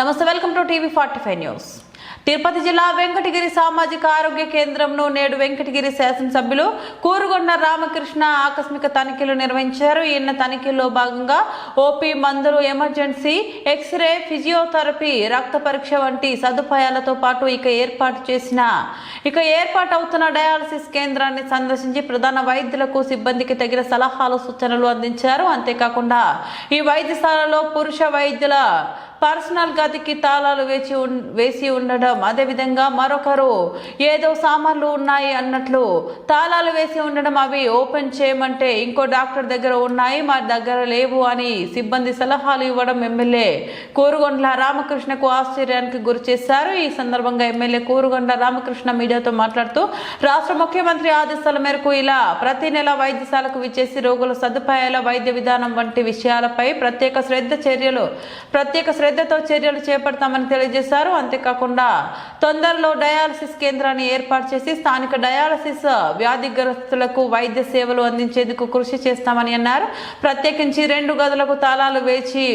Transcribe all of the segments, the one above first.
నమస్తే, welcome to టీవీ45 news. Tirupati జిల్లా వెంకటగిరి సామాజిక ఆరోగ్య కేంద్రంలో నేడు వెంకటగిరి శాసనసభ్యులు కూరుగొండ రామకృష్ణ ఆకస్మిక తనిఖీలు నిర్వహించారు. ఈయన తనిఖీల్లో భాగంగా ఓపీ మందులు, ఎమర్జెన్సీ, ఎక్స్రే, ఫిజియోథెరపీ, రక్త పరీక్ష వంటి సదుపాయాలతో పాటు ఏర్పాటు అవుతున్న డయాలసిస్ కేంద్రాన్ని సందర్శించి ప్రధాన వైద్యులకు, సిబ్బందికి తగిన సలహాలు, సూచనలు అందించారు. అంతేకాకుండా ఈ వైద్యశాలలో పురుష వైద్యుల పర్సనల్ గదికి తాళాలు వేసి ఉండడం, అదేవిధంగా మరొకరు ఏదో సామాన్లు ఉన్నాయి అన్నట్లు తాళాలు వేసి ఉండడం, అవి ఓపెన్ చేయమంటే ఇంకో డాక్టర్ దగ్గర ఉన్నాయి, మా దగ్గర లేవు అని సిబ్బంది సలహాలు ఇవ్వడం ఎమ్మెల్యే కూరుగొండ్ల రామకృష్ణకు ఆశ్చర్యానికి గురి చేశారు. ఈ సందర్భంగా ఎమ్మెల్యే కూరుగొండ్ల రామకృష్ణ మీడియాతో మాట్లాడుతూ రాష్ట్ర ముఖ్యమంత్రి ఆదేశాల మేరకు ఇలా ప్రతి నెల వైద్యశాలకు విచ్చేసి రోగుల సదుపాయాల, వైద్య విధానం వంటి విషయాలపై ప్రత్యేక శ్రద్ధతో చర్యలు చేపడతామని తెలియజేశారు. అంతేకాకుండా తొందరలో డయాలసిస్ కేంద్రాన్ని ఏర్పాటు చేసి స్థానిక డయాలసిస్ వ్యాధిగ్రస్తులకు వైద్య సేవలు అందించేందుకు కృషి చేస్తామని అన్నారు. ప్రత్యేకించి 2 గదులకు తాళాలు వేచి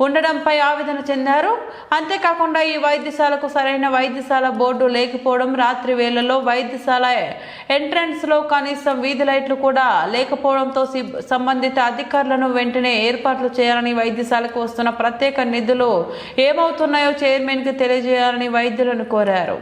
ఉండడంపై ఆవేదన చెందారు. అంతేకాకుండా ఈ వైద్యశాలకు సరైన వైద్యశాల బోర్డు లేకపోవడం, రాత్రి వేళల్లో వైద్యశాల ఎంట్రన్స్ లో కనీసం వీధి లైట్లు కూడా లేకపోవడంతో సంబంధిత అధికారులను వెంటనే ఏర్పాట్లు చేయాలని, వైద్యశాలకు వస్తున్న ప్రత్యేక నిధులు ఏమవుతున్నాయో చైర్మన్ కి తెలియజేయాలని వైద్యులను కోరారు.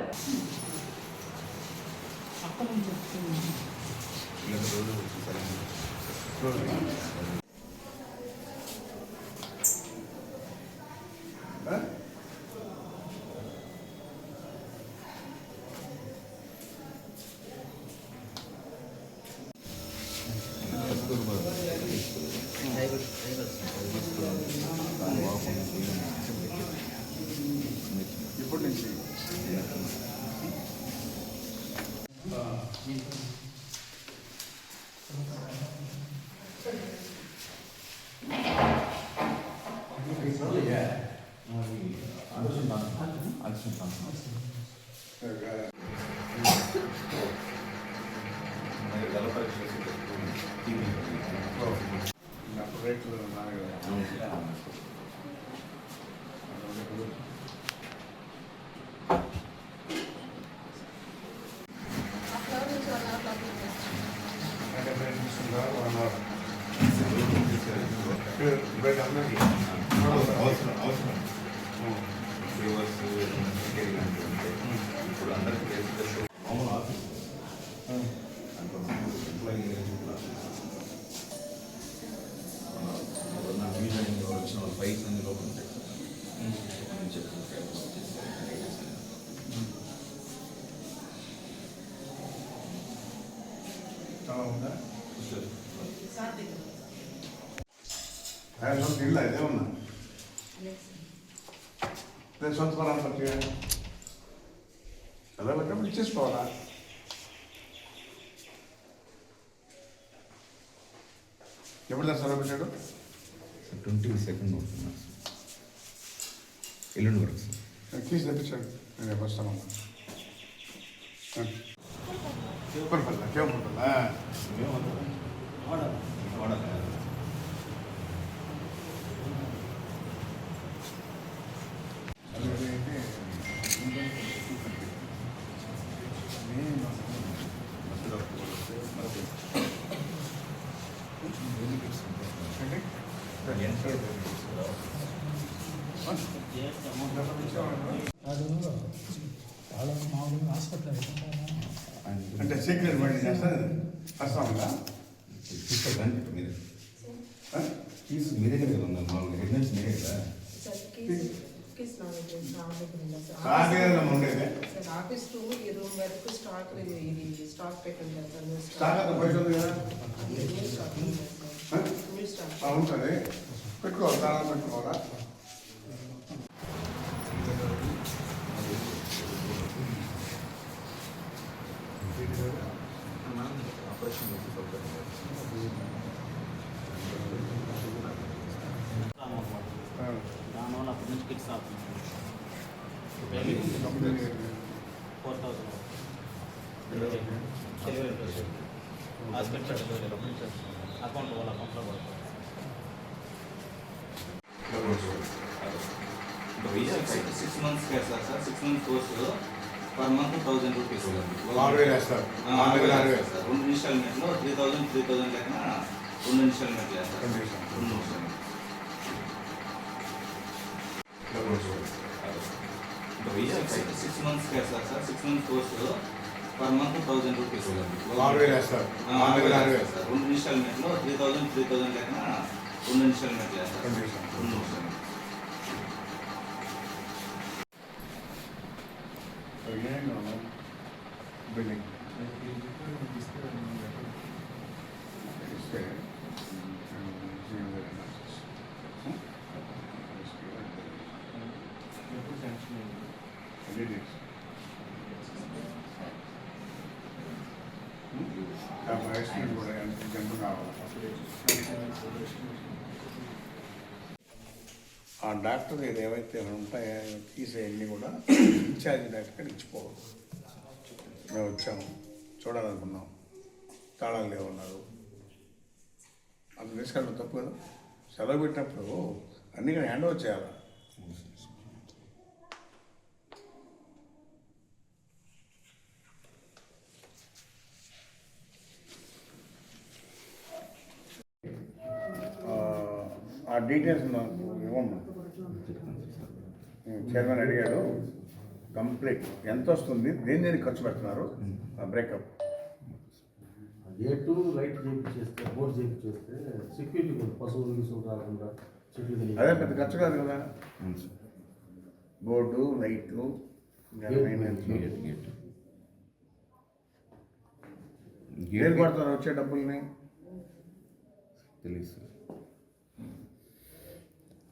ಇಲ್ಲ ಇದೆ ಒಂದು ಸ್ವಂತ ಬರ ಬರ್ತೀವಿ ಅದೆಲ್ಲ ಕಮ್ಮಿ ಇಚ್ಚಿಸ್ಬೋದ ఎప్పుడు సార్ పెట్టాడు 22nd అవుతున్నారు ఎల్లుండి వరకు సార్ కీస్ తెప్పించాడు. నేను వస్తామన్నా అంటే సీక్రెట్ మైండ్ చేస్తారు వస్తామన్నా తీసుకోండి మీరే మీరే కదా ఉన్నారు మామూలుగా హెడ్లైన్స్ మీరే కదా ఉండేది ఆఫీస్ రూమ్ ఈ రూమ్ వరకు స్టాక్ ఇది స్టాక్ పెట్టండి స్టాక్ అంతా బయట ఉంది కదా ఉంటుంది పెట్టుకోవాలి, తాళం పెట్టుకోవాలా. దానివల్ల అప్పటి నుంచి కిట్స్ అవుతుంది 4,000 హాస్పిటల్ అకౌంట్ వాళ్ళ అకౌంట్లో పడుతుంది. 6 months care sir 6 months course per month 1000 rupees 6000 వేస్తారు. 6000 వేస్తారు. 2 ఇన్స్టాల్మెంట్లో 3000 లెక్కన 2 ఇన్స్టాల్మెంట్లు వేస్తారు. 2 installment 6 months care sir 6 months course per month 1000 rupees 6000 వేస్తారు. 6000 వేస్తారు. 2 ఇన్స్టాల్మెంట్లో 3000 లెక్కన 2 ఇన్స్టాల్మెంట్లు వేస్తారు. 2 ఇన్స్టాల్మెంట్ బిల్డింగ్ ఆ డాక్టర్ ఇది ఏవైతే ఉంటాయో తీసేయన్నీ కూడా ఇన్ఛార్జ్ డాక్టర్ ఇచ్చిపోవాలి. మేము వచ్చాము చూడాలనుకున్నాం, తాళాలు లేవన్నారు. అంత తీసుకెళ్ళడం తప్పు కదా. సెలవు పెట్టినప్పుడు అన్నీ కూడా హ్యాండ్ ఓవర్ చేయాలి. ఆ డీటెయిల్స్ నాకు ఇవ్వమ్మా. చైర్మన్ అడిగాడు కంప్లీట్ ఎంత వస్తుంది, దేని ఖర్చు పెడుతున్నారు, బ్రేకప్. గేటు లైట్ చేస్తే బోర్డు చేస్తే సెక్యూరిటీ కూడా పశువులు గీసులు రాకుండా చెట్లు అదే పెద్ద ఖర్చు కాదు కదా. బోర్డు లైట్లు ఏం పడుతున్నారు వచ్చే డబ్బుల్ని తెలుసు.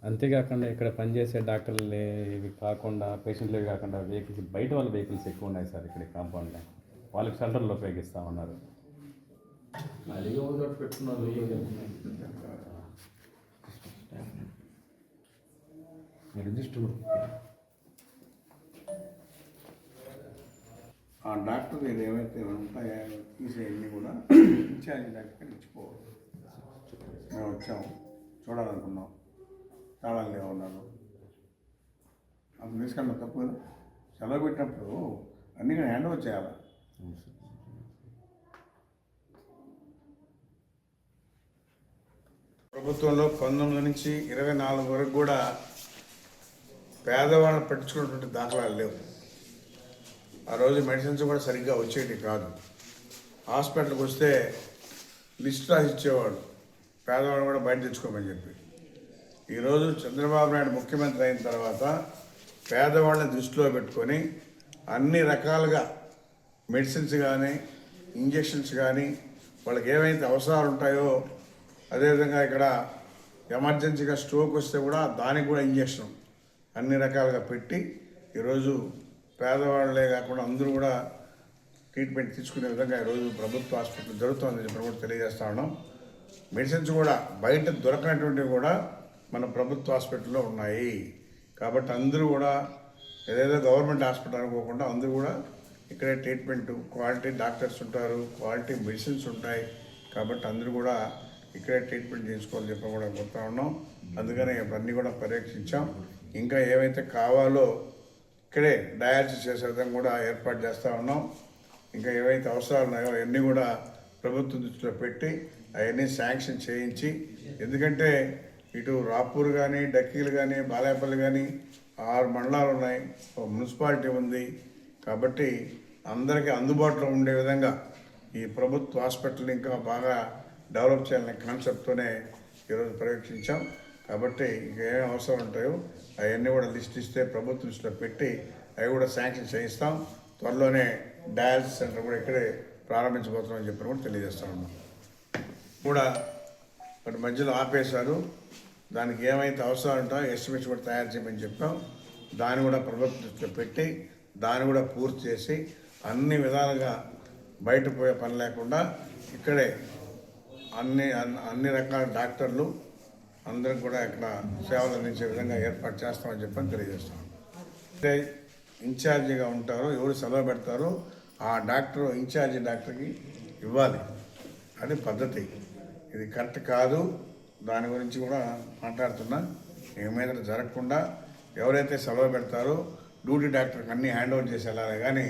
అంతేకాకుండా ఇక్కడ పనిచేసే డాక్టర్లు ఇవి కాకుండా పేషెంట్లు ఇవి కాకుండా వెహికల్స్ బయట వాళ్ళ వెహికల్స్ ఎక్కువ ఉన్నాయి సార్ ఇక్కడ కాంపౌండ్లో. వాళ్ళకి షెల్టర్లు ఉపయోగిస్తూ ఉన్నారు. అడిగి ఒకటి పెట్టుకున్నారు. రిజిస్టర్ ఆ డాక్టర్ ఇది ఏవైతే ఉంటాయో తీసేయన్నీ కూడా ఇన్ఛార్జ్ డాక్టర్ ఇచ్చిపోవాలి. మేము వచ్చాము చూడాలనుకున్నాం, తాళాలు లేవన్నారు. అంత తీసుకెళ్ళడం తప్పు కదా. సెలవు పెట్టినప్పుడు అన్నీ కూడా హ్యాండ్ ఓవర్ చేయాలి. ప్రభుత్వంలో 19 నుంచి 24 వరకు కూడా పేదవాళ్ళని పట్టించుకున్నటువంటి దాఖలాలు లేవు. ఆ రోజు మెడిసిన్స్ కూడా సరిగ్గా వచ్చేటి కాదు. హాస్పిటల్కి వస్తే లిస్ట్ రాసి ఇచ్చేవాడు, పేదవాళ్ళు కూడా బయట తెచ్చుకోమని చెప్పి. ఈరోజు చంద్రబాబు నాయుడు ముఖ్యమంత్రి అయిన తర్వాత పేదవాళ్ళని దృష్టిలో పెట్టుకొని అన్ని రకాలుగా మెడిసిన్స్ కానీ ఇంజెక్షన్స్ కానీ వాళ్ళకి ఏవైతే అవసరాలు ఉంటాయో, అదేవిధంగా ఇక్కడ ఎమర్జెన్సీగా స్ట్రోక్ వస్తే కూడా దానికి కూడా ఇంజెక్షన్ అన్ని రకాలుగా పెట్టి ఈరోజు పేదవాళ్ళే కాకుండా అందరూ కూడా ట్రీట్మెంట్ తీసుకునే విధంగా ఈరోజు ప్రభుత్వ హాస్పిటల్ జరుగుతుందని చెప్పి కూడా తెలియజేస్తా ఉన్నాం. మెడిసిన్స్ కూడా బయట దొరకనటువంటివి కూడా మన ప్రభుత్వ హాస్పిటల్లో ఉన్నాయి. కాబట్టి అందరూ కూడా ఏదైతే గవర్నమెంట్ హాస్పిటల్ అనుకోకుండా అందరూ కూడా ఇక్కడే ట్రీట్మెంట్, క్వాలిటీ డాక్టర్స్ ఉంటారు, క్వాలిటీ మెడిసిన్స్ ఉంటాయి. కాబట్టి అందరూ కూడా ఇక్కడే ట్రీట్మెంట్ చేసుకోవాలని చెప్పి కూడా కోరుతా ఉన్నాం. అందుకని ఇవన్నీ కూడా పర్యవేక్షించాం. ఇంకా ఏవైతే కావాలో ఇక్కడే డయాలసిస్ చేసే విధంగా కూడా ఏర్పాటు చేస్తూ ఉన్నాం. ఇంకా ఏవైతే అవసరాలు ఉన్నాయో అవన్నీ కూడా ప్రభుత్వ దృష్టిలో పెట్టి అవన్నీ శాంక్షన్ చేయించి, ఎందుకంటే ఇటు రాపూర్ కానీ డక్కీలు కానీ బాలాయపల్లి కానీ 6 మండలాలు ఉన్నాయి, ఒక మున్సిపాలిటీ ఉంది. కాబట్టి అందరికీ అందుబాటులో ఉండే విధంగా ఈ ప్రభుత్వ హాస్పిటల్ ఇంకా బాగా డెవలప్ చేయాలనే కాన్సెప్ట్తోనే ఈరోజు పర్యవేక్షించాం. కాబట్టి ఇంకా ఏమేమి అవసరం ఉంటాయో అవన్నీ కూడా లిస్ట్ ఇస్తే ప్రభుత్వ దృష్టిలో పెట్టి అవి కూడా శాంక్షన్ చేయిస్తాం. త్వరలోనే డయాలసిస్ సెంటర్ కూడా ఇక్కడే ప్రారంభించబోతున్నామని చెప్పి కూడా తెలియజేస్తా ఉన్నాం. కూడా వాటి మధ్యలో ఆపేశారు. దానికి ఏమైతే అవసరాలు ఉంటాయో ఎస్టిమేట్స్ కూడా తయారు చేయమని చెప్పాం. దాన్ని కూడా ప్రభుత్వ దృష్టిలో పెట్టి దాన్ని కూడా పూర్తి చేసి అన్ని విధాలుగా బయట పోయే పని లేకుండా ఇక్కడే అన్ని రకాల డాక్టర్లు అందరికి కూడా ఇక్కడ సేవలు అందించే విధంగా ఏర్పాటు చేస్తామని చెప్పని తెలియజేస్తాం. అంటే ఇన్ఛార్జిగా ఉంటారో, ఎవరు సెలవు పెడతారో ఆ డాక్టర్ ఇన్ఛార్జి డాక్టర్కి ఇవ్వాలి. అది పద్ధతి. ఇది కరెక్ట్ కాదు. దాని గురించి కూడా మాట్లాడుతున్నా. ఏమైనా జరగకుండా ఎవరైతే సెలవు పెడతారో డ్యూటీ డాక్టర్కి అన్నీ హ్యాండ్ ఓవర్ చేసి వెళ్ళాలి, కానీ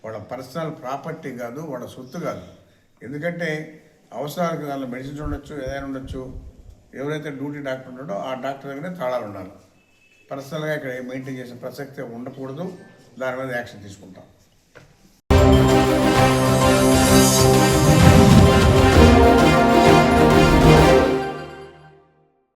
వాళ్ళ పర్సనల్ ప్రాపర్టీ కాదు, వాళ్ళ సొత్తు కాదు. ఎందుకంటే అవసరాలకు దానిలో మెడిసిన్స్ ఉండొచ్చు, ఏదైనా ఉండొచ్చు. ఎవరైతే డ్యూటీ డాక్టర్ ఉన్నాడో ఆ డాక్టర్ దగ్గరే తాళాలు ఉండాలి. పర్సనల్గా ఇక్కడ మెయింటైన్ చేసే ప్రసక్తి ఉండకూడదు. దాని మీద యాక్షన్ తీసుకుంటాం.